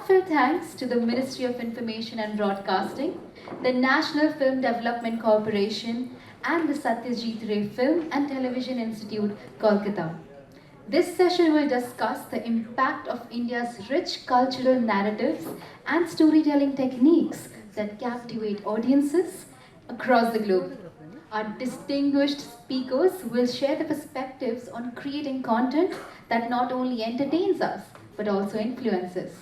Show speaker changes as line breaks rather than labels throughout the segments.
heartfelt thanks to the Ministry of Information and Broadcasting, the National Film Development Corporation, and the Satyajit Ray Film and Television Institute, Kolkata. This session will discuss the impact of India's rich cultural narratives and storytelling techniques that captivate audiences across the globe. Our distinguished speakers will share the perspectives on creating content that not only entertains us, but also influences.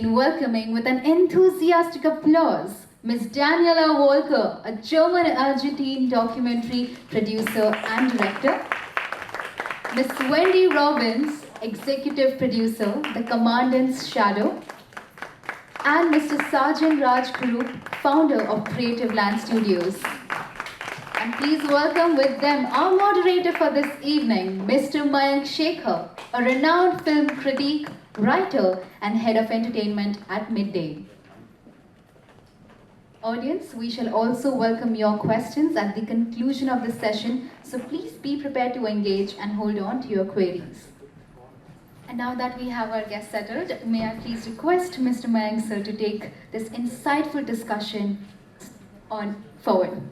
Welcoming with an enthusiastic applause, Ms. Daniella Volker, a German-Argentine documentary producer and director, Ms. Wendy Robbins, executive producer, The Commandant's Shadow, and Mr. Sajan Raj Kurup, founder of Creative Land Studios. And please welcome with them our moderator for this evening, Mr. Mayank Shekhar, a renowned film critic, writer, and head of entertainment at Midday. Audience, we shall also welcome your questions at the conclusion of the session, so please be prepared to engage and hold on to your queries. And now that we have our guests settled, may I please request Mr. Mayank sir to take this insightful discussion on forward.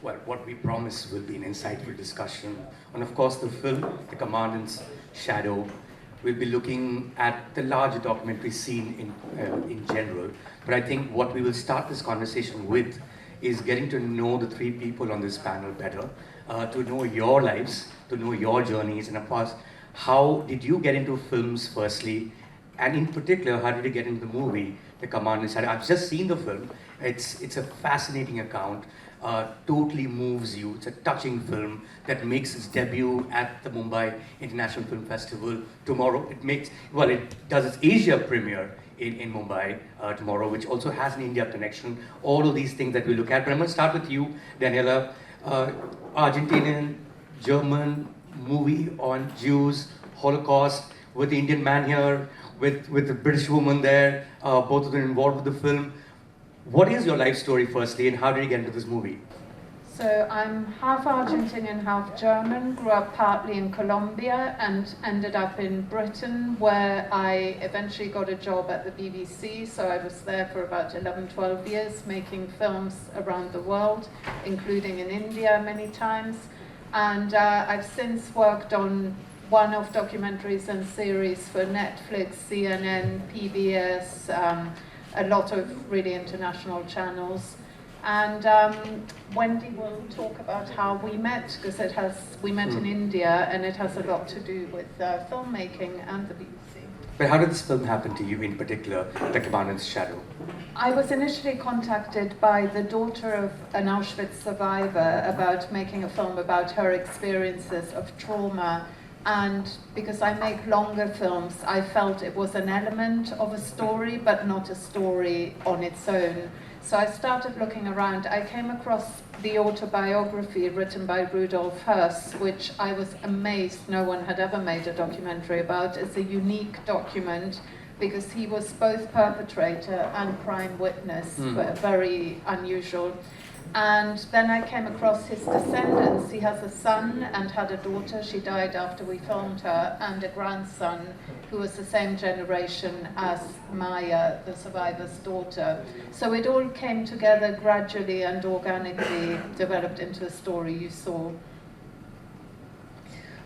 Well, what we promise will be an insightful discussion on, of course, the film, The Commandant's Shadow. We'll be looking at the larger documentary scene in general. But I think what we will start this conversation with is getting to know the three people on this panel better, to know your lives, to know your journeys, and of course, how did you get into films firstly? And in particular, how did you get into the movie, The Commandant's Shadow? I've just seen the film. It's a fascinating account. Totally moves you. It's a touching film that makes its debut at the Mumbai International Film Festival tomorrow. It does its Asia premiere in Mumbai tomorrow, which also has an India connection. All of these things that we look at. But I'm going to start with you, Daniella. Argentinian, German movie on Jews, Holocaust, with the Indian man here, with the British woman there, both of them involved with the film. What is your life story firstly, and how did you get into this movie?
So I'm half Argentinian, half German, grew up partly in Colombia and ended up in Britain, where I eventually got a job at the BBC. So I was there for about 11, 12 years, making films around the world, including in India many times. And I've since worked on one-off documentaries and series for Netflix, CNN, PBS, a lot of really international channels. And Wendy will talk about how we met, because we met in India, and it has a lot to do with filmmaking and the BBC.
But how did this film happen to you in particular, The Commandant's Shadow?
I was initially contacted by the daughter of an Auschwitz survivor about making a film about her experiences of trauma. And because I make longer films, I felt it was an element of a story, but not a story on its own. So I started looking around. I came across the autobiography written by Rudolf Höss, which I was amazed no one had ever made a documentary about. It's a unique document because he was both perpetrator and prime witness, but very unusual. And then I came across his descendants. He has a son and had a daughter. She died after we filmed her, and a grandson who was the same generation as Maya, the survivor's daughter. So it all came together gradually and organically, developed into a story you saw.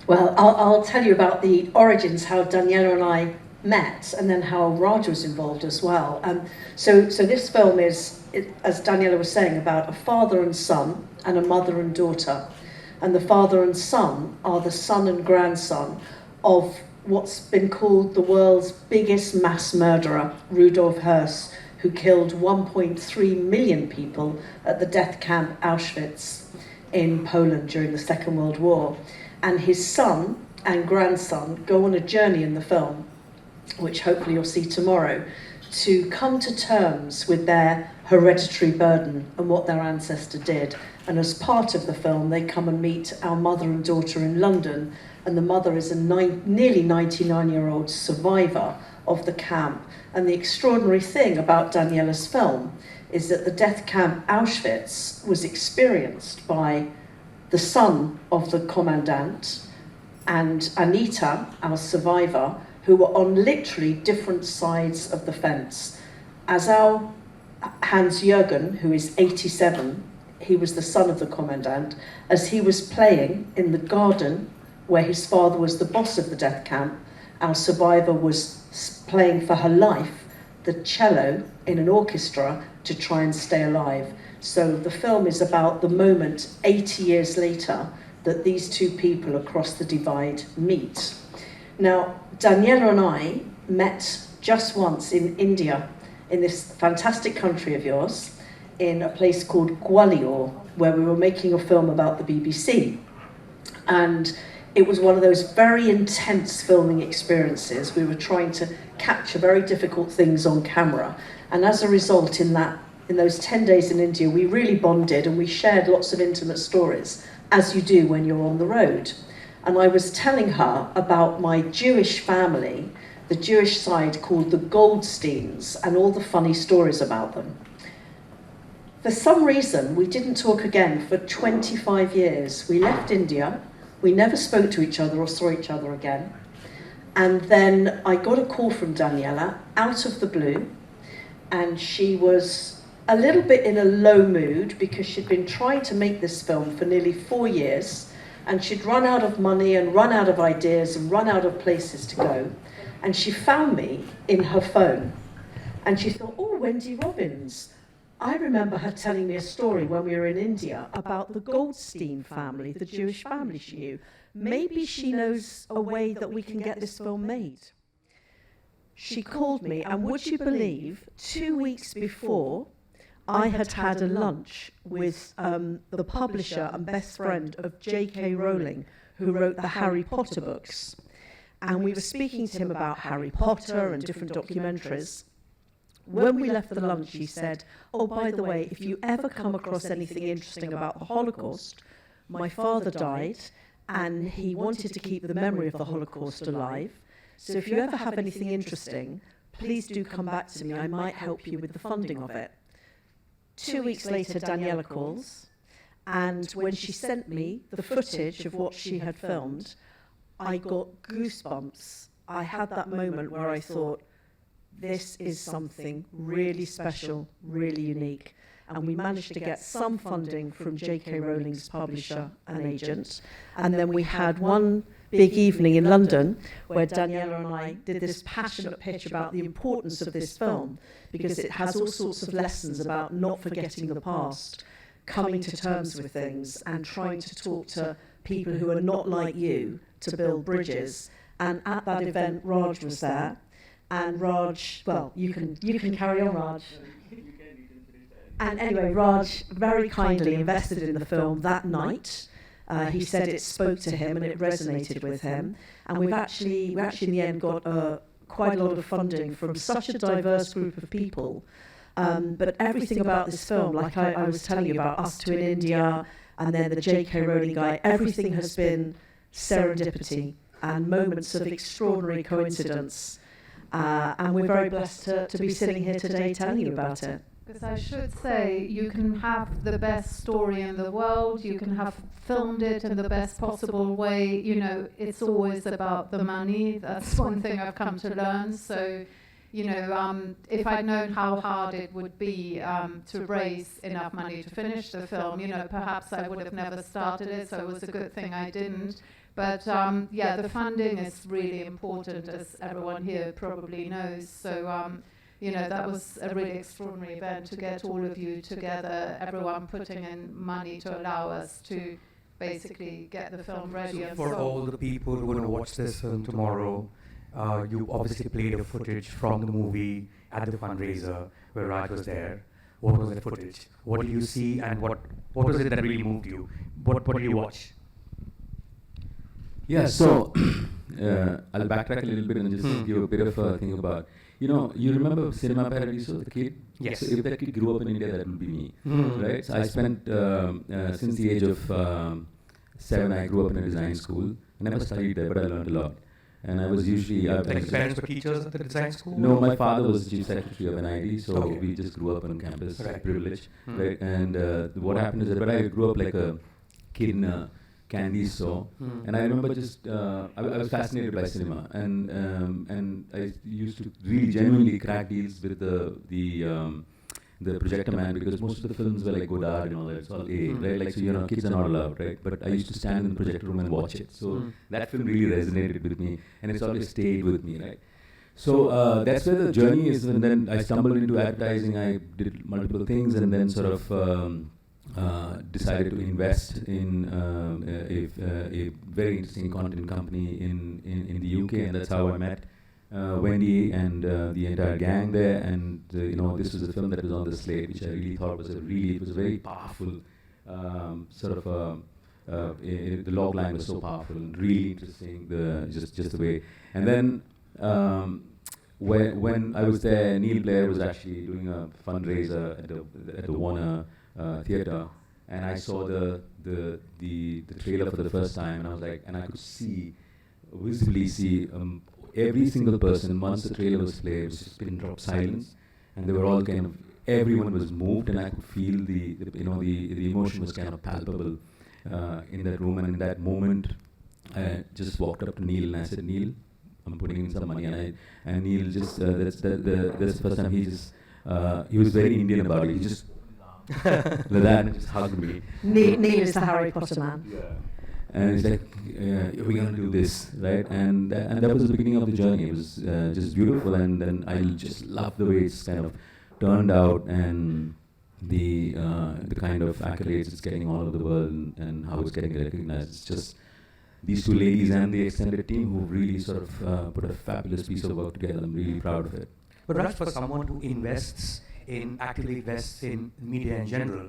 Well, I'll tell you about the origins, how Daniella and I met, and then how Raj was involved as well. So this film is, as Daniella was saying, about a father and son and a mother and daughter. And the father and son are the son and grandson of what's been called the world's biggest mass murderer, Rudolf Höss, who killed 1.3 million people at the death camp Auschwitz in Poland during the Second World War. And his son and grandson go on a journey in the film, which hopefully you'll see tomorrow, to come to terms with their hereditary burden and what their ancestor did. And as part of the film, they come and meet our mother and daughter in London, and the mother is a nearly 99-year-old survivor of the camp. And the extraordinary thing about Daniella's film is that the death camp Auschwitz was experienced by the son of the commandant and Anita, our survivor, who were on literally different sides of the fence. As our Hans-Jürgen, who is 87, he was the son of the commandant, as he was playing in the garden where his father was the boss of the death camp, our survivor was playing for her life the cello in an orchestra to try and stay alive. So the film is about the moment 80 years later that these two people across the divide meet. Now, Daniella and I met just once in India, in this fantastic country of yours, in a place called Gwalior, where we were making a film about the BBC. And it was one of those very intense filming experiences. We were trying to capture very difficult things on camera. And as a result, in those 10 days in India, we really bonded and we shared lots of intimate stories, as you do when you're on the road. And I was telling her about my Jewish family, the Jewish side called the Goldsteins, and all the funny stories about them. For some reason, we didn't talk again for 25 years. We left India, we never spoke to each other or saw each other again. And then I got a call from Daniella out of the blue, and she was a little bit in a low mood because she'd been trying to make this film for nearly 4 years, and she'd run out of money and run out of ideas and run out of places to go. And she found me in her phone. And she thought, oh, Wendy Robbins. I remember her telling me a story when we were in India about the Goldstein family, the Jewish family she knew. Maybe she knows a way that we can get this film made. She called me, and would you believe, 2 weeks before, I had had a lunch with the publisher and best friend of J.K. Rowling, who wrote the Harry Potter books. And we were speaking to him about Harry Potter and different documentaries. When we left the lunch, he said, oh, by the way, if you ever come across anything interesting about the Holocaust, my father died, and he wanted to keep the memory of the Holocaust alive. So if you ever have anything interesting, please do come back to me. I might help you with the funding of it. 2 weeks later, Daniella calls, and when she sent me the footage of what she had filmed, I got goosebumps. I had that moment where I thought, this is something really special, really unique. And we managed to get some funding from J.K. Rowling's publisher and agent. And then we had one big evening in London where Daniella and I did this passionate pitch about the importance of this film, because it has all sorts of lessons about not forgetting the past, coming to terms with things, and trying to talk to people who are not like you to build bridges. And at that event, Raj was there. And Raj, well, you can carry on, Raj. And anyway, Raj very kindly invested in the film that night. He said it spoke to him and it resonated with him. And we actually in the end got quite a lot of funding from such a diverse group of people. But everything about this film, like I was telling you about Us Two in India, and then the J.K. Rowling guy, everything has been serendipity and moments of extraordinary coincidence. And we're very blessed to be sitting here today telling you about it.
Because I should say, you can have the best story in the world, you can have filmed it in the best possible way, you know, it's always about the money. That's one thing I've come to learn. So, you know, if I'd known how hard it would be to raise enough money to finish the film, you know, perhaps I would have never started it, so it was a good thing I didn't. But yeah, the funding is really important, as everyone here probably knows. So, you know, that was a really extraordinary event to get all of you together, everyone putting in money to allow us to basically get the film ready.
So for all the people who are going to watch this film tomorrow, you obviously played a footage from the movie at the fundraiser where Raj was there. What was that footage? What did you see, and what was it that really moved you? What did you watch?
Yeah, so I'll backtrack a little bit and just give a bit of a thing about, you know, you remember Cinema Paradiso, the kid?
Yes.
So if that kid grew up in India, that would be me, right? So I spent, since the age of 7, I grew up in a design school. I never studied there, but I learned a lot. And I was usually...
Like parents were teachers at the design school?
No, my father was the chief secretary of NID, so
Okay.
we just grew up on campus,
Right.
privilege, right? And what happened is that, but I grew up like a kid in a candy store, and I remember just I was fascinated by cinema, and I used to really genuinely crack deals with the projector man, because most of the films were like Godard and all that. It's all A, right? Like, so, you know, kids are not allowed, right? But I used to stand in the projector room and watch it. So that film really resonated with me, and it's always stayed with me, right? So that's where the journey is, and then I stumbled into advertising. I did multiple things, and then sort of decided to invest in a very interesting content company in the UK, and that's how I met Wendy and the entire gang there. And you know, this was a film that was on the slate, which I really thought was it was a very powerful sort of the log line was so powerful and really interesting, just the way. And then when I was there, Neil Blair was actually doing a fundraiser at the Warner Theatre, and I saw the trailer for the first time, and I was like, and I could visibly see every single person, once the trailer was played, it was just pin drop silence, and they were all kind of, everyone was moved, and I could feel the emotion was kind of palpable in that room. And in that moment, I just walked up to Neil and I said, Neil, I'm putting in some money, and Neil just that's the first time he was very Indian about it. He just like that and just hugged me.
Neil is the Harry Potter man.
Yeah. And he's like, we're gonna do this, right? And that was the beginning of the journey. It was just beautiful, and then I just loved the way it's kind of turned out, and the kind of accolades it's getting all over the world, and how it's getting recognized. It's just these two ladies and the extended team who really sort of put a fabulous piece of work together. I'm really proud of it.
But Raj, for someone who actively invests in media in general,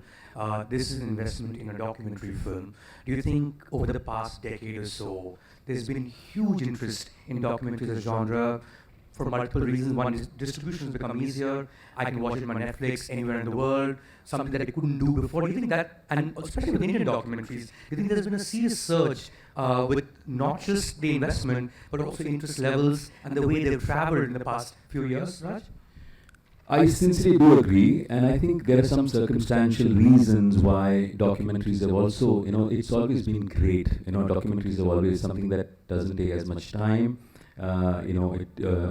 this is an investment in a documentary film. Do you think over the past decade or so, there's been huge interest in documentaries as a genre for multiple reasons? One is distribution has become easier. I can watch it on Netflix anywhere in the world, something that I couldn't do before. Do you think that, and especially with Indian documentaries, do you think there's been a serious surge with not just the investment, but also interest levels and the way they've traveled in the past few years, Raj?
I sincerely do agree, and I think there are some circumstantial reasons why documentaries have also, you know, it's always been great. You know, documentaries are always something that doesn't take as much time. You know,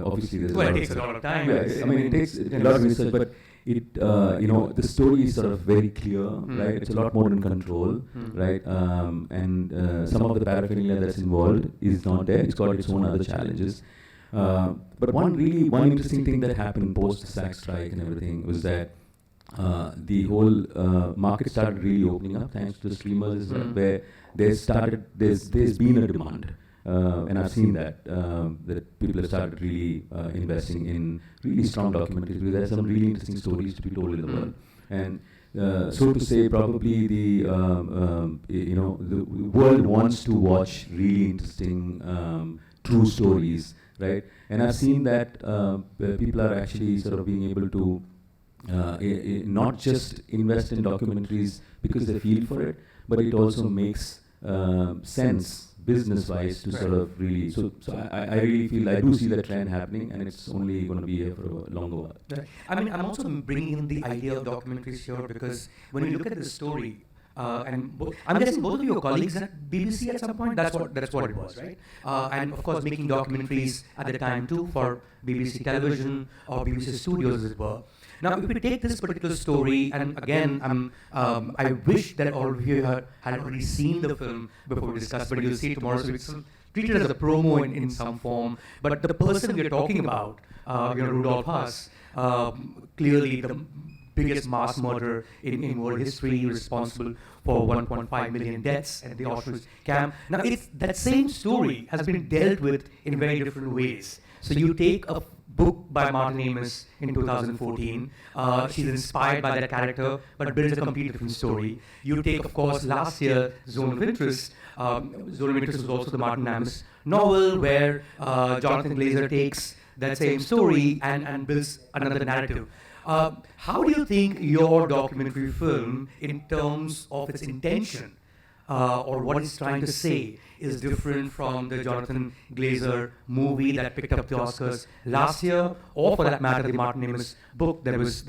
obviously there's
it takes a lot of time.
Yeah, I mean, it takes a lot of research, but it, you know, the story is sort of very clear, right? It's a lot more in control, right? And some of the paraphernalia that's involved is not there. It's got its own other challenges. But one interesting thing that happened post the SAG strike and everything was that the whole market started really opening up thanks to the streamers, where there's been a demand, and I've seen that people have started really investing in really strong documentaries, because there's some really interesting stories to be told in the world. And so to say, probably the world wants to watch really interesting true stories. Right, and I've seen that people are actually sort of being able to not just invest in documentaries because they feel for it, but it also makes sense business-wise to sort of really. So I really feel I do see that trend happening, and it's only going to be here for a longer while.
Right. I mean, I'm also bringing in the idea of documentaries here because when you look at the story, I'm guessing both of your colleagues at BBC at some point. That's what it was, right? And of course, making documentaries at the time too for BBC Television or BBC Studios, as it were. Now, if we take this particular story, and again, I wish that all of you had already seen the film before we discuss, but you'll see it tomorrow. So it's treated as a promo in some form. But the person we're talking about, Rudolf Höss, clearly the biggest mass murderer in world history, responsible for 1.5 million deaths at the Auschwitz camp. Now, that same story has been dealt with in very different ways. So you take a book by Martin Amis in 2014. She's inspired by that character, but builds a completely different story. You take, of course, last year, Zone of Interest. Zone of Interest was also the Martin Amis novel, where Jonathan Glazer takes that same story and builds another narrative. How do you think your documentary film, in terms of its intention, or what it's trying to say, is different from the Jonathan Glazer movie that picked up the Oscars last year, or for that matter, the Martin Amis book that was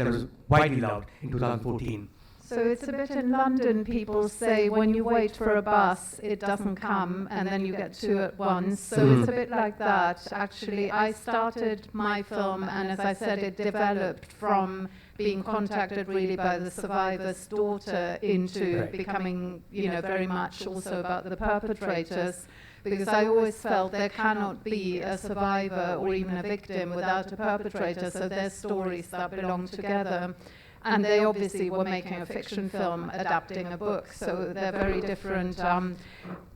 widely loved in 2014?
So it's a bit in London, people say when you wait for a bus, it doesn't come, and then you get two at once. So it's a bit like that. Actually, I started my film, and as I said, it developed from being contacted really by the survivor's daughter into becoming, very much also about the perpetrators. Because I always felt there cannot be a survivor or even a victim without a perpetrator, so their stories that belong together. And they obviously were making a fiction film adapting a book, so they're very different.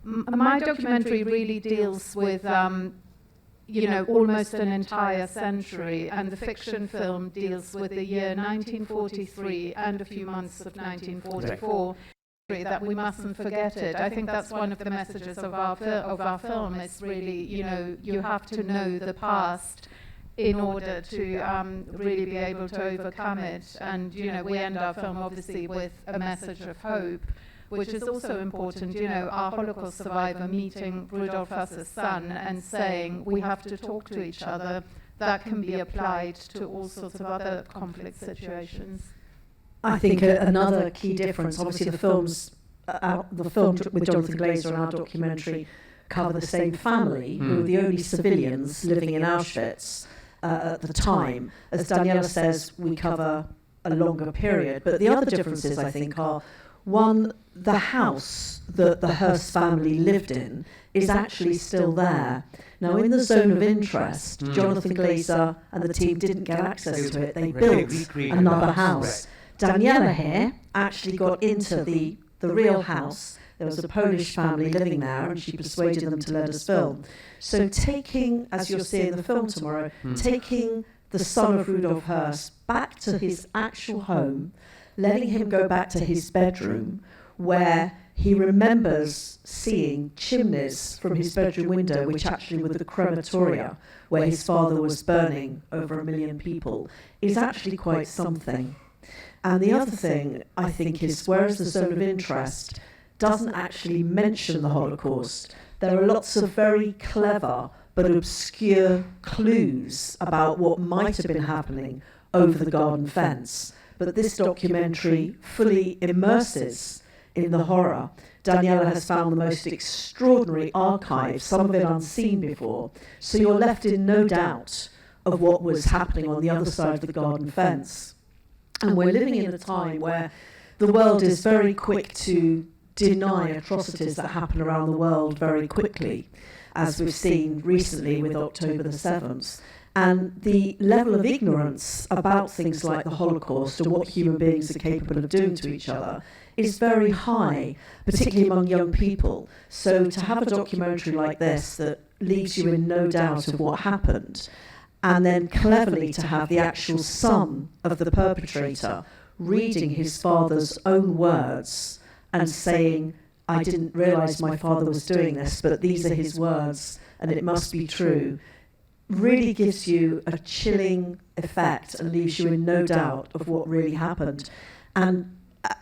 My documentary really deals with, almost an entire century, and the fiction film deals with the year 1943 and a few months of 1944. That we mustn't forget it. I think that's one of the messages of our film. It's really, you have to know the past in order to really be able to overcome it. And, we end our film obviously with a message of hope, which is also important. Our Holocaust survivor meeting Rudolf Höss's son and saying we have to talk to each other. That can be applied to all sorts of other conflict situations.
I think another key difference, obviously the film with Jonathan Glazer and our documentary cover the same family, who were the only civilians living in Auschwitz at the time. As Daniella says, we cover a longer period. But the other differences, I think, are, one, the house that the Höss family lived in is actually still there. Now, in the Zone of Interest, Jonathan Glazer and the team didn't get access to it. They built another house. Daniella here actually got into the real house. There was a Polish family living there, and she persuaded them to let us film. So taking, as you'll see in the film tomorrow, taking the son of Rudolf Höss back to his actual home, letting him go back to his bedroom, where he remembers seeing chimneys from his bedroom window, which actually were the crematoria, where his father was burning over 1 million people, is actually quite something. And the other thing, I think, is whereas the Zone of Interest doesn't actually mention the Holocaust, there are lots of very clever but obscure clues about what might have been happening over the garden fence. But this documentary fully immerses in the horror. Daniella has found the most extraordinary archive, some of it unseen before, so you're left in no doubt of what was happening on the other side of the garden fence. And we're living in a time where the world is very quick to deny atrocities that happen around the world very quickly, as we've seen recently with October the 7th. And the level of ignorance about things like the Holocaust and what human beings are capable of doing to each other is very high, particularly among young people. So to have a documentary like this that leaves you in no doubt of what happened, and then cleverly to have the actual son of the perpetrator reading his father's own words and saying, I didn't realise my father was doing this, but these are his words and it must be true, really gives you a chilling effect and leaves you in no doubt of what really happened. And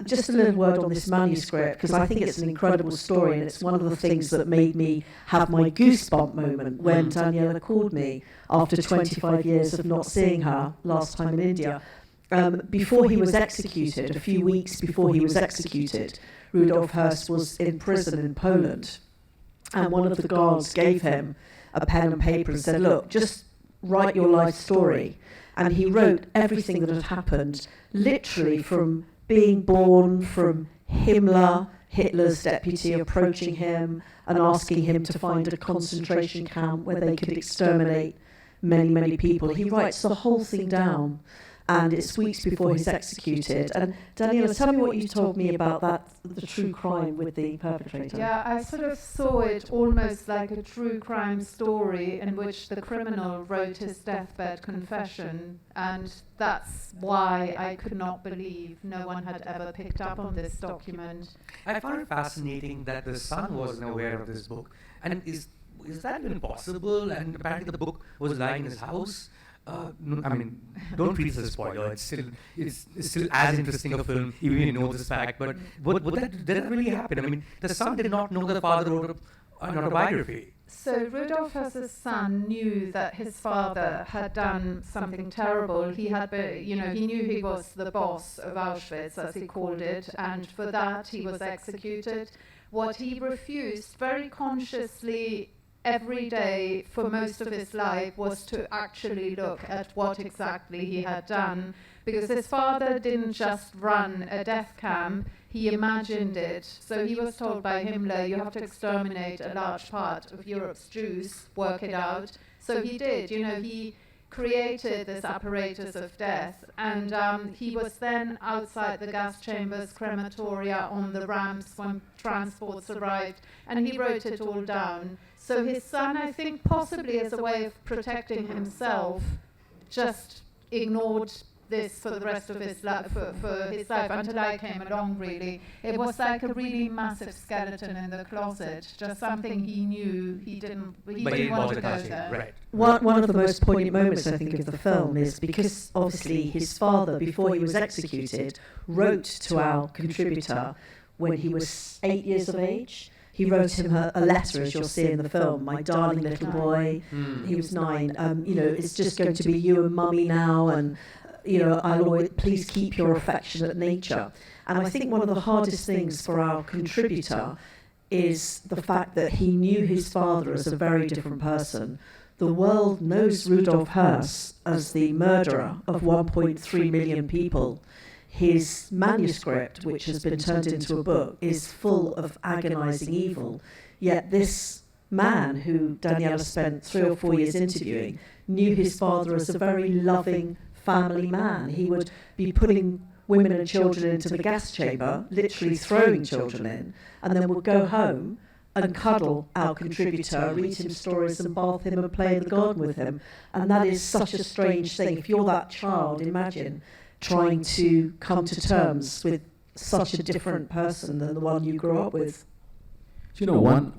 just a little word on this manuscript, because I think it's an incredible story, and it's one of the things that made me have my goosebump moment when Daniella called me after 25 years of not seeing her last time in India. Before he was executed, a few weeks before he was executed, Rudolf Höss was in prison in Poland, and one of the guards gave him a pen and paper and said, look, just write your life story. And he wrote everything that had happened, literally from being born, from Himmler, Hitler's deputy, approaching him and asking him to find a concentration camp where they could exterminate many, many people. He writes the whole thing down, and it's weeks before he's executed. And Daniella, tell me what you told me about that, the true crime with the perpetrator.
Yeah, I sort of saw it almost like a true crime story in which the criminal wrote his deathbed confession, and that's why I could not believe no one had ever picked up on this document.
I found it fascinating that the son wasn't aware of this book. And is that even possible? And apparently the book was lying in his house. I mean, don't treat it as a spoiler. It's still as interesting a film, even if you know this fact. But did that really happen? I mean, the son did not know that the father wrote an autobiography.
So Rudolf Höss's son knew that his father had done something terrible. He knew he was the boss of Auschwitz, as he called it, and for that he was executed. What he refused very consciously every day for most of his life was to actually look at what exactly he had done, because his father didn't just run a death camp, he imagined it. So he was told by Himmler, you have to exterminate a large part of Europe's Jews, work it out. So he did, he created this apparatus of death, and he was then outside the gas chambers, crematoria, on the ramps when transports arrived, and he wrote it all down. So his son, I think, possibly as a way of protecting himself, just ignored this for the rest of his life, for his life, until I came along, really. It was like a really massive skeleton in the closet, just something he knew he didn't want to go there.
Right.
One of the most poignant moments, I think, of the film is because, obviously, his father, before he was executed, wrote to our contributor when he was 8 years of age. He wrote him a letter, as you'll see in the film, my darling little boy. He was 9. It's just going to be you and mummy now, and I'll always, please keep your affectionate nature. And I think one of the hardest things for our contributor is the fact that he knew his father as a very different person. The world knows Rudolf Höss as the murderer of 1.3 million people. His manuscript, which has been turned into a book, is full of agonizing evil. Yet this man, who Daniella spent 3 or 4 years interviewing, knew his father as a very loving family man. He would be putting women and children into the gas chamber, literally throwing children in, and then would go home and cuddle our contributor, read him stories and bath him and play in the garden with him. And that is such a strange thing. If you're that child, imagine trying to come to terms with such a different person than the one you grew up with.
One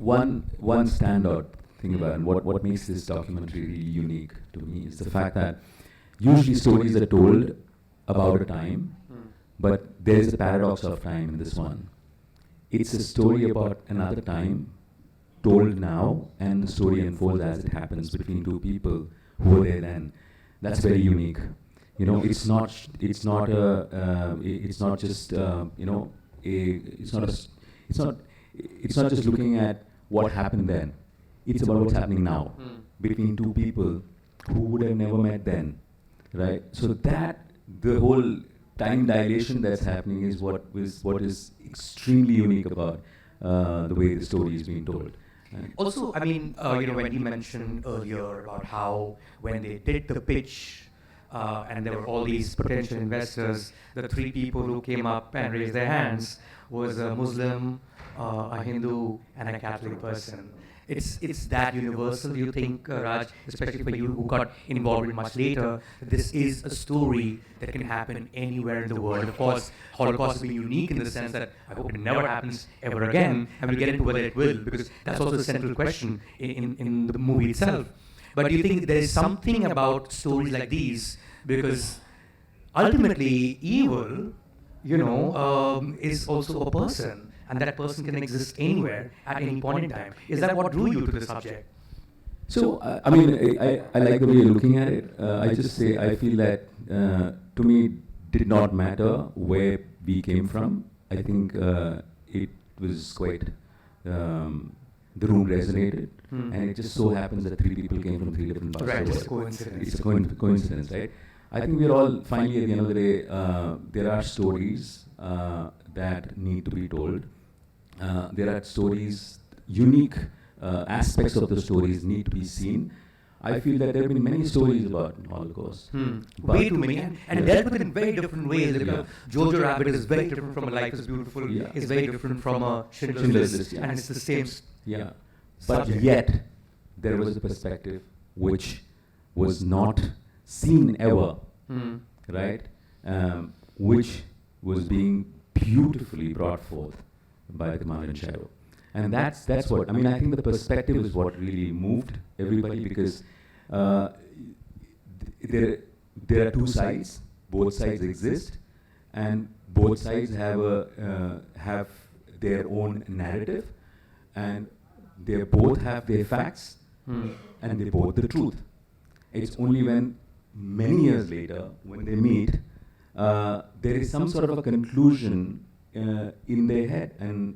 standout thing about it, and what makes this documentary really unique to me is the fact that usually stories are told about a time, but there is a paradox of time in this one. It's a story about another time told now, and the story unfolds as it happens between two people who were there then. That's very unique. It's not just looking at what happened then. It's about what's happening now between two people who would have never met then, right? So that the whole time dilation that's happening is what is extremely unique about the way the story is being told.
Also, I mean, when you mentioned earlier about how when they did the pitch, and there were all these potential investors, the 3 people who came up and raised their hands was a Muslim, a Hindu, and a Catholic person. It's that universal, you think, Raj, especially for you who got involved in much later, that this is a story that can happen anywhere in the world. Of course, Holocaust has been unique in the sense that I hope it never happens ever again, and we'll get into whether it will, because that's also the central question in the movie itself. But do you think there is something about stories like these, because ultimately evil is also a person, and that person can exist anywhere at any point in time. Is that what drew you to the subject?
So, I mean, I like the way you're looking at it. I just say, I feel that to me, it did not matter where we came from. I think it was quite, the room resonated, and it just so happens that 3 people came from 3 different parts of the world.
It's a coincidence.
It's a coincidence, right? I think we're all, finally, at the end of the day, there are stories that need to be told. There are stories, unique aspects of the stories need to be seen. I feel that there have been many stories about Holocaust.
Way too many, and dealt with in very different ways. Jojo Rabbit is very different from A Life is Beautiful, is very different from a Schindler's List, and it's the same.
But yet, there was a perspective which was not seen ever, right? Which was being beautifully brought forth by the Command and Shadow. And that's what, I mean, I think the perspective is what really moved everybody, because there are 2 sides, both sides exist, and both sides have their own narrative, and they both have their facts, and they both the truth. It's only when many years later, when they meet, there is some sort of a conclusion in their head, and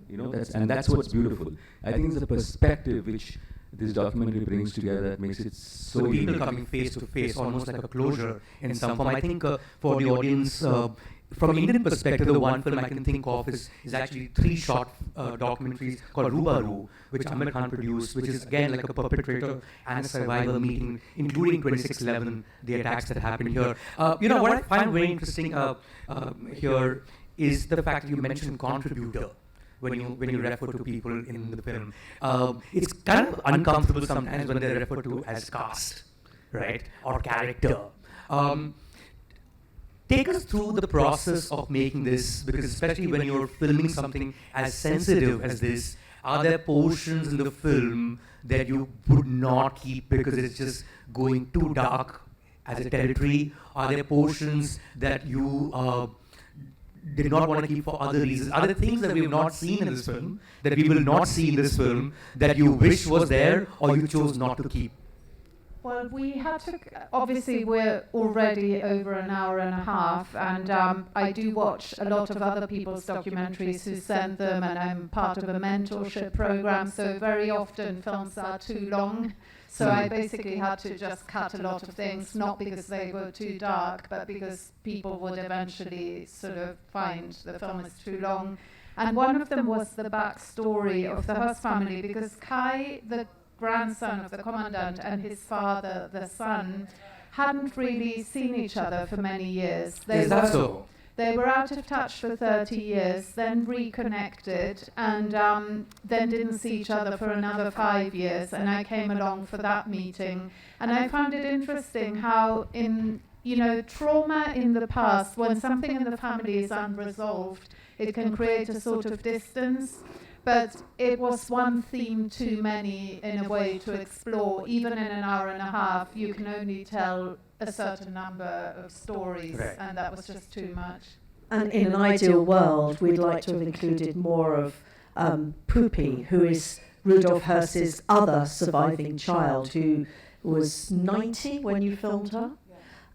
that's what's beautiful. I think it's the perspective which this documentary brings together that makes it so
With people
unique.
coming face to face, almost like a closure in some form. I think for the audience, from Indian perspective, the one film I can think of is actually 3 short documentaries called Rubaru, which Amir Khan produced, which is again like a perpetrator and a survivor meeting, including 26/11, the attacks that happened here. What I find very interesting here is the fact that you mentioned contributor when you refer to people in the film. It's kind of uncomfortable sometimes when they're referred to as cast, right, or character. Take us through the process of making this, because especially when you're filming something as sensitive as this, are there portions in the film that you would not keep because it's just going too dark as a territory? Are there portions that you did not want to keep for other reasons? Are there things that we have not seen in this film, that we will not see in this film, that you wish was there or you chose not to keep?
Well, we had to, obviously we're already over an hour and a half, and I do watch a lot of other people's documentaries who send them, and I'm part of a mentorship program, so very often films are too long. So I basically had to just cut a lot of things, not because they were too dark, but because people would eventually sort of find the film is too long. And one of them was the backstory of the Hurst family, because Kai, the grandson of the commandant, and his father, the son, hadn't really seen each other for many years.
Is that so?
They were out of touch for 30 years, then reconnected, and then didn't see each other for another 5 years. And I came along for that meeting, and I found it interesting how in trauma in the past, when something in the family is unresolved, it can create a sort of distance. But it was one theme too many in a way to explore. Even in an hour and a half, you can only tell a certain number of stories,
right.
And that was just too much.
And in an ideal world, we'd like to have included more of Poopy, who is Rudolf Hirsch's other surviving child, who was 90 when you filmed her.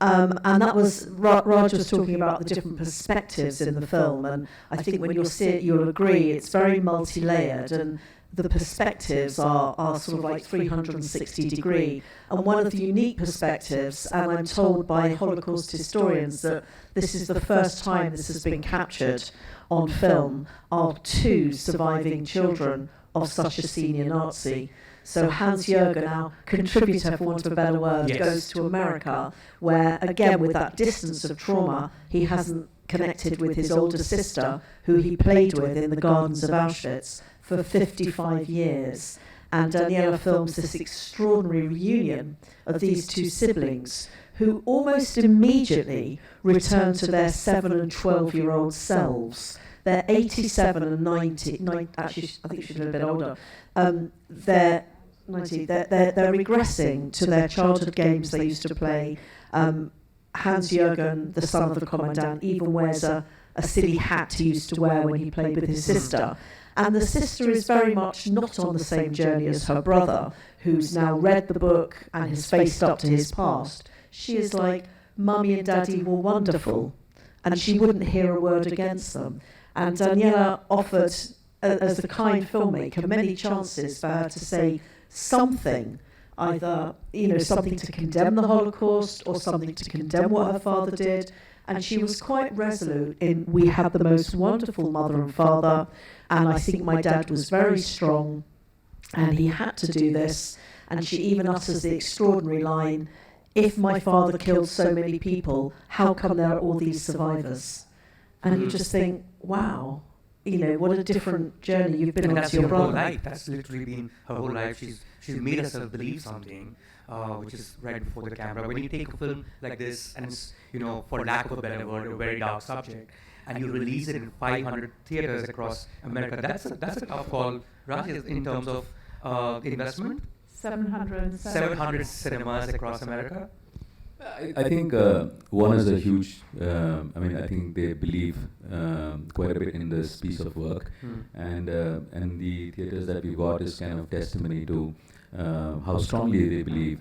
And that was, Raj was talking about the different perspectives in the film, and I think when you'll see it, you'll agree it's very multi-layered, and the perspectives are sort of like 360 degree. And one of the unique perspectives, and I'm told by Holocaust historians that this is the first time this has been captured on film, are 2 surviving children of such a senior Nazi. So Hans-Jürgen, our contributor, for want of a better word,
Yes.
goes to America, where, again, with that distance of trauma, he hasn't connected with his older sister, who he played with in the gardens of Auschwitz for 55 years. And Daniella films this extraordinary reunion of these 2 siblings, who almost immediately return to their 7 and 12-year-old selves. They're 87 and 90, actually, I think she's a little bit older. They're regressing to their childhood games they used to play. Hans-Jürgen, the son of the commandant, even wears a a silly hat he used to wear when he played with his sister. And the sister is very much not on the same journey as her brother, who's now read the book and has faced up to his past. She is like, Mummy and Daddy were wonderful, and she wouldn't hear a word against them. And Daniella offered, as the kind filmmaker, many chances for her to say something, either something to condemn the Holocaust or something to condemn what her father did. And she was quite resolute in, we had the most wonderful mother and father, and I think my dad was very strong, and he had to do this. And she even utters the extraordinary line, if my father killed so many people, how come there are all these survivors? And you just think, wow, what a different journey you've been on to your brother.
Whole life. That's literally been her whole life. She's made herself believe something, which is right before the camera. When you take a film like this, and it's, for lack of a better word, a very dark subject, and you release it in 500 theaters across America, that's a tough call, Raj, in terms of investment. 700 cinemas across America.
I think one is a huge. I think they believe quite a bit in this piece of work, and the theaters that we got is kind of testimony to how strongly they believe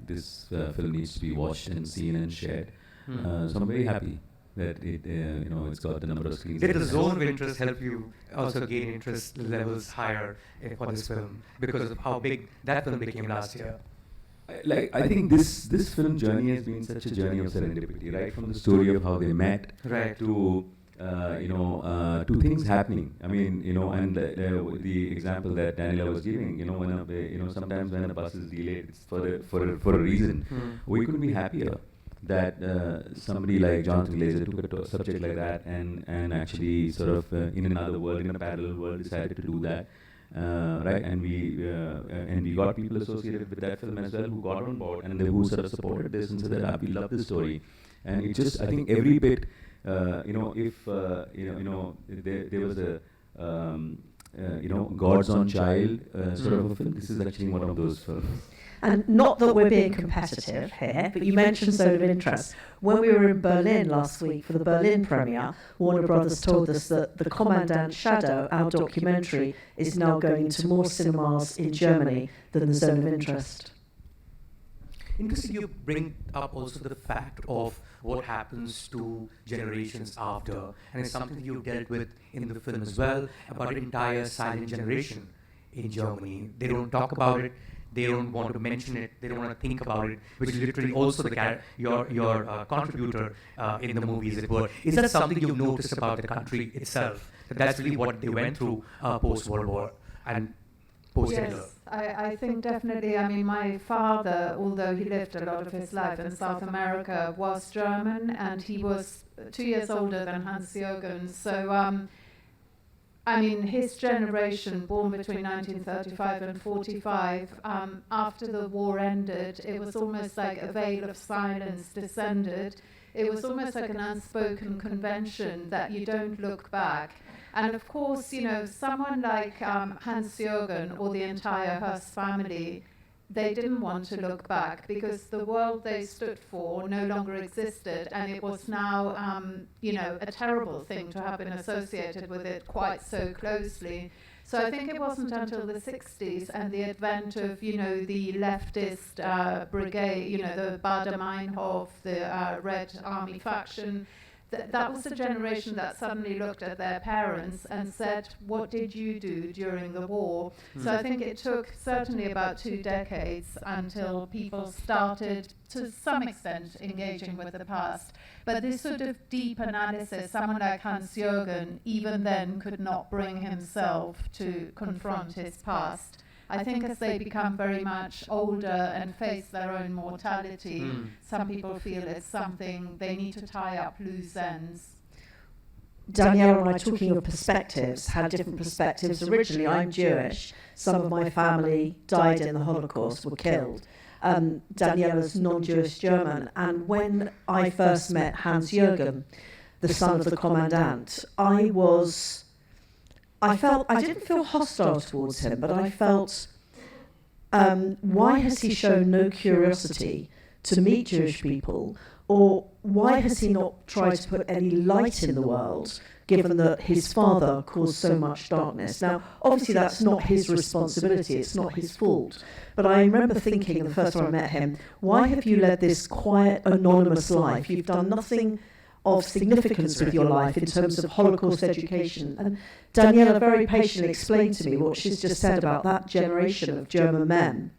this film needs to be watched and seen and shared. So I'm very happy that it's got the number of screens.
Did the zone of interest help you also gain interest levels higher for this film because of how big that film became last year?
I think this film journey has been such a journey of serendipity, right? From the story of how they met,
right,
to to things happening. And the example that Daniella was giving, sometimes when a bus is delayed, it's for a reason. We couldn't be happier that somebody like Jonathan Glazer took a subject like that and actually sort of in another world, in a parallel world, decided to do that. Right, and we got people associated with that film as well who got on board and who sort of supported this and said that we love this story, and it just, I think every bit, if there was a God's Own Child sort of a film, this is actually one of those films.
And not that we're being competitive here, but you mentioned Zone of Interest. When we were in Berlin last week for the Berlin premiere, Warner Brothers told us that The Commandant's Shadow, our documentary, is now going into more cinemas in Germany than the Zone of Interest.
Interesting, you bring up also the fact of what happens to generations after, and it's something that you've dealt with in the film as well, about an entire silent generation in Germany. They don't talk about it. They don't want to mention it. They don't want to think about it, which is literally also your contributor in the movie, as it were. Is that something you've noticed about the country itself? That's really what they went through post-World War and post-Hitler.
Yes, I think definitely. My father, although he lived a lot of his life in South America, was German, and he was 2 years older than Hans-Jürgen. So, his generation, born between 1935 and 45, after the war ended, it was almost like a veil of silence descended. It was almost like an unspoken convention that you don't look back. And of course, someone like Hans-Jürgen or the entire Hearst family, they didn't want to look back because the world they stood for no longer existed, and it was now, a terrible thing to have been associated with it quite so closely. So I think it wasn't until the 60s and the advent of, the leftist brigade, the Baader-Meinhof, the Red Army faction, that was a generation that suddenly looked at their parents and said, what did you do during the war? So I think it took certainly about 2 decades until people started, to some extent, engaging with the past. But this sort of deep analysis, someone like Hans-Jürgen, even then could not bring himself to confront his past. I think as they become very much older and face their own mortality, some people feel it's something they need to tie up loose ends.
Daniella and I, talking of perspectives, had different perspectives. Originally, I'm Jewish. Some of my family died in the Holocaust, were killed. Daniella's non-Jewish German. And when I first met Hans-Jürgen, the son of the commandant, I didn't feel hostile towards him, but I felt, why has he shown no curiosity to meet Jewish people Or why has he not tried to put any light in the world, given that his father caused so much darkness? Now, obviously that's not his responsibility, it's not his fault. But I remember thinking the first time I met him, why have you led this quiet, anonymous life? You've done nothing of significance with your life in terms of Holocaust education. And Daniella very patiently explained to me what she's just said about that generation of German men.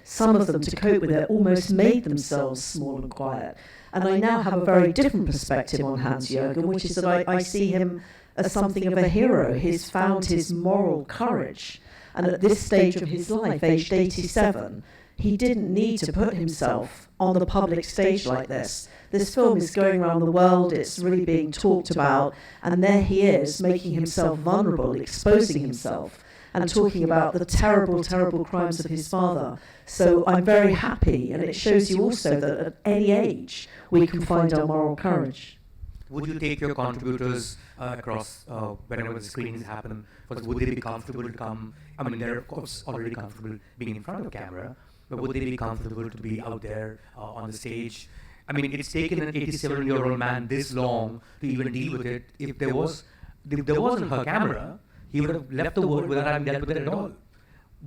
Some of them, to cope with it, almost made themselves small and quiet. And I now have a very different perspective on Hans-Jürgen, which is that I see him as something of a hero. He's found his moral courage. And at this stage of his life, aged 87, he didn't need to put himself on the public stage like this. This film is going around the world, it's really being talked about, and there he is, making himself vulnerable, exposing himself, and talking about the terrible, terrible crimes of his father. So I'm very happy, and it shows you also that at any age we can find our moral courage.
Would you take your contributors across whenever the screenings happen? Would they be comfortable to come? I mean, they're of course already comfortable being in front of camera, but would they be comfortable to be out there on the stage? I mean, it's taken an 87-year-old man this long to even deal with it. If there wasn't her camera, he would have left the world without having dealt with it at all.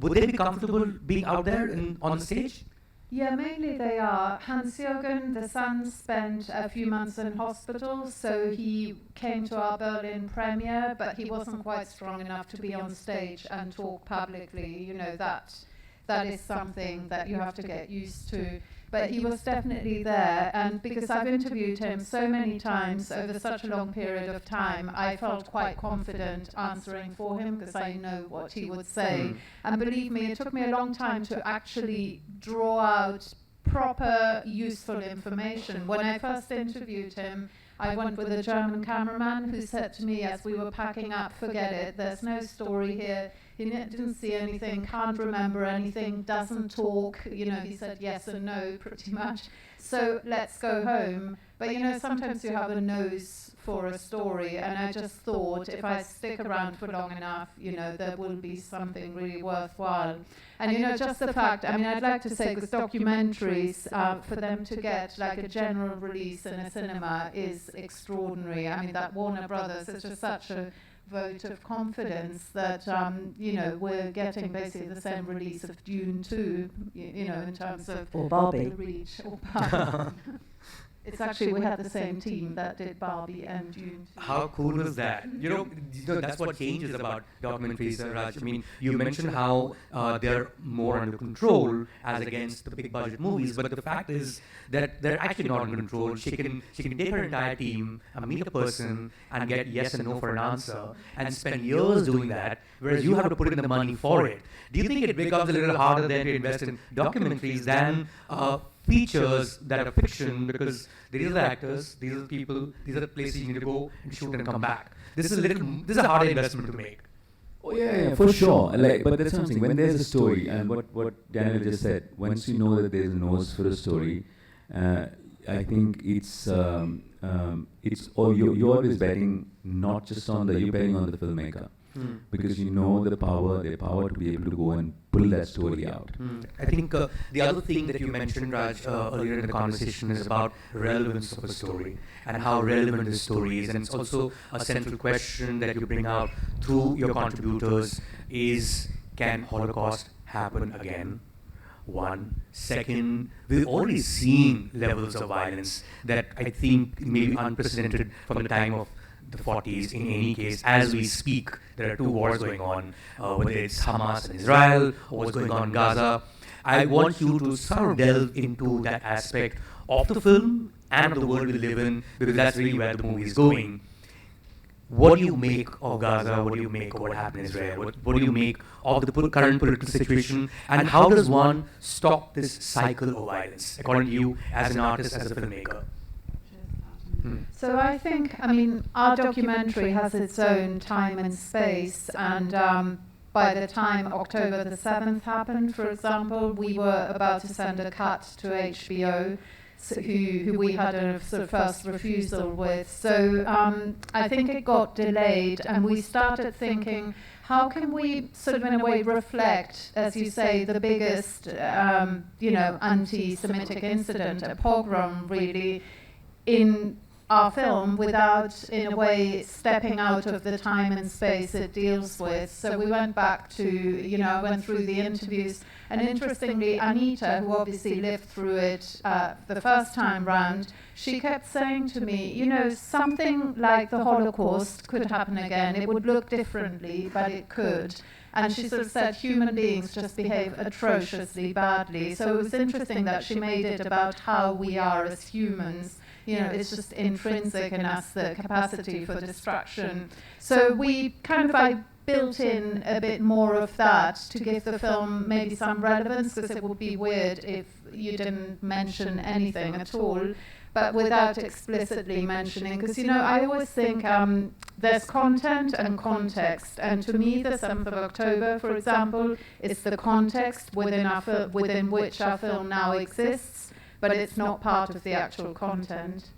Would they be comfortable being out there on the stage?
Yeah, mainly they are. Hans-Jürgen, the son, spent a few months in hospital, so he came to our Berlin premiere, but he wasn't quite strong enough to be on stage and talk publicly. You know, that is something that you have to get used to. But he was definitely there, and because I've interviewed him so many times over such a long period of time, I felt quite confident answering for him because I know what he would say. And believe me, it took me a long time to actually draw out proper, useful information. When I first interviewed him, I went with a German cameraman who said to me as we were packing up, forget it, there's no story here. He didn't see anything, can't remember anything, doesn't talk. You know, he said yes and no pretty much. So let's go home. But you know, sometimes you have a nose for a story, and I just thought if I stick around for long enough, you know, there will be something really worthwhile. And you know, just the fact, I mean, I'd like to say, because documentaries, for them to get like a general release in a cinema is extraordinary. I mean, that Warner Brothers is just such a vote of confidence that, you know, we're getting basically the same release of Dune 2, you know, in terms of
or Barbie.
reach. Or Barbie. It's actually, we had the same team that did Barbie and Dune 2.
How cool is that? You know, that's what changes about documentaries, Raj. I mean, you mentioned how they're more under control as against the big budget movies, but the fact is that they're actually not under control. She can take her entire team and meet a person and get yes and no for an answer and spend years doing that, whereas you have to put in the money for it. Do you think it becomes a little harder then to invest in documentaries than features that are fiction, because these are the actors, these are the people, these are the places you need to go and shoot and come back? This is a hard investment to make.
Oh yeah, for sure. But that's something. When there's a story, and what Daniel just said, once you know that there's a nose for a story, I think it's you're always betting not just on you're betting on the filmmaker. Because you know their power to be able to go and pull that story out.
I think the other thing that you mentioned, Raj, earlier in the conversation is about relevance of a story and how relevant the story is. And it's also a central question that you bring out through your contributors is, can Holocaust happen again? One. Second, we've already seen levels of violence that I think may be unprecedented from the time of the 40s. In any case, as we speak, there are two wars going on, whether it's Hamas and Israel or what's going on in Gaza. I want you to sort of delve into that aspect of the film and of the world we live in, because that's really where the movie is going. What do you make of Gaza? What do you make of what happened in Israel? What do you make of the current political situation? And how does one stop this cycle of violence, according to you, as an artist, as a filmmaker?
So I think, I mean, our documentary has its own time and space, and by the time October the 7th happened, for example, we were about to send a cut to HBO, who we had a sort of first refusal with. So I think it got delayed, and we started thinking, how can we sort of in a way reflect, as you say, the biggest, anti-Semitic incident, a pogrom really, in our film without, in a way, stepping out of the time and space it deals with. So we went back to, I went through the interviews, and interestingly, Anita, who obviously lived through it the first time round, she kept saying to me, something like the Holocaust could happen again. It would look differently, but it could. And she sort of said human beings just behave atrociously badly. So it was interesting that she made it about how we are as humans. It's just intrinsic in us, the capacity for destruction. So we I built in a bit more of that to give the film maybe some relevance, because it would be weird if you didn't mention anything at all, but without explicitly mentioning. Because, I always think there's content and context. And to me, the 7th of October, for example, is the context within which our film now exists, but it's not part of the actual content.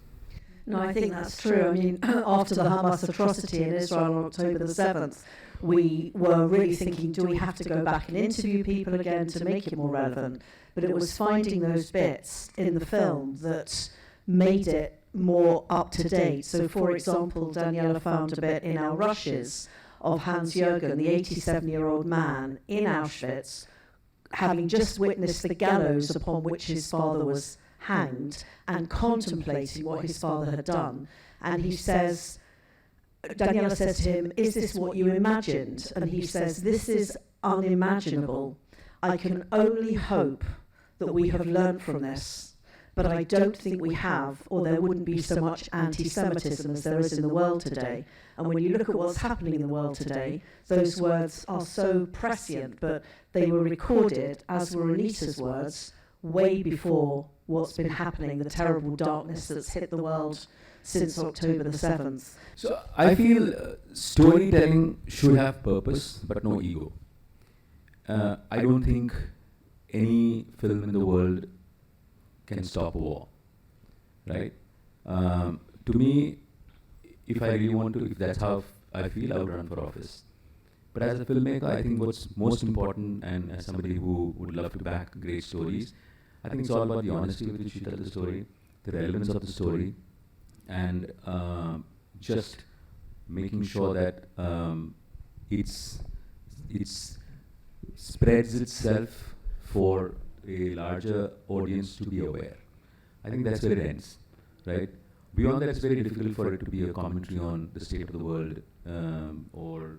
No, I think that's true. I mean, after the Hamas atrocity in Israel on October the 7th, we were really thinking, do we have to go back and interview people again to make it more relevant? But it was finding those bits in the film that made it more up to date. So, for example, Daniella found a bit in Our Rushes of Hans-Jürgen, the 87-year-old man in Auschwitz, having just witnessed the gallows upon which his father was hanged and contemplating what his father had done. And he says, Daniella says to him, "Is this what you imagined?" And he says, "This is unimaginable. I can only hope that we have learned from this, but I don't think we have, or there wouldn't be so much anti-Semitism as there is in the world today." And when you look at what's happening in the world today, those words are so prescient, but they were recorded, as were Anita's words, way before what's been happening, the terrible darkness that's hit the world since October the 7th.
So I feel storytelling should have purpose, but no ego. I don't think any film in the world can stop a war, right? To me, if I really want to, if that's how I feel, I would run for office. But as a filmmaker, I think what's most important, and as somebody who would love to back great stories, I think it's all about the honesty with which you tell the story, the relevance of the story, and just making sure that it's spreads itself for a larger audience to be aware. I think that's where it ends, right? Beyond that, it's very difficult for it to be a commentary on the state of the world, or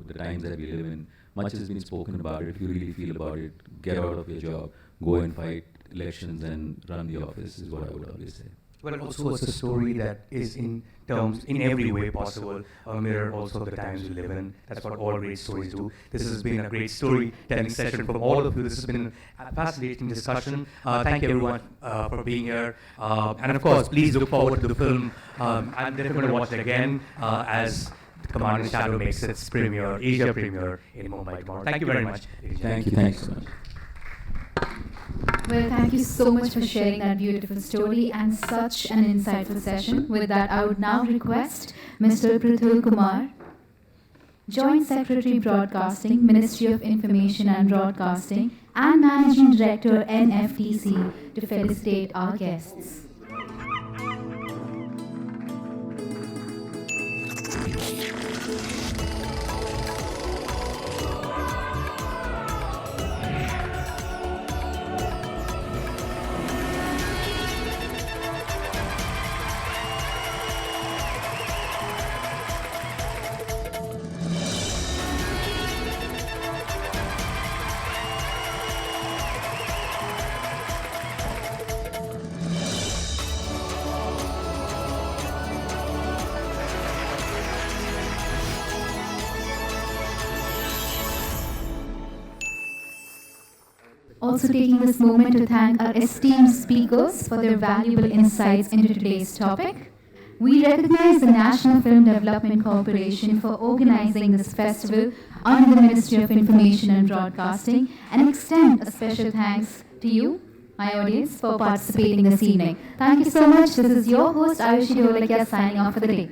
the times that we live in. Much has been spoken about it. If you really feel about it, get out of your job, go and fight elections and run the office, is what I would always say.
Well, also it's a story that is in every way possible, a mirror also of the times we live in. That's what all great stories do. This has been a great storytelling session from all of you. This has been a fascinating discussion. Thank you everyone for being here. And of course, please look forward to the film. I'm definitely going to watch it again as Command and Shadow makes its Asia premiere in Mumbai tomorrow. Thank you very much.
Thank you. Thanks so much.
Well, thank you so much for sharing that beautiful story and such an insightful session. With that, I would now request Mr. Prithul Kumar, Joint Secretary Broadcasting, Ministry of Information and Broadcasting, and Managing Director, NFTC, to felicitate our guests. Also taking this moment to thank our esteemed speakers for their valuable insights into today's topic. We recognize the National Film Development Corporation for organizing this festival under the Ministry of Information and Broadcasting, and extend a special thanks to you, my audience, for participating this evening. Thank you so much. This is your host, Ayushi Dolakia, signing off for the day.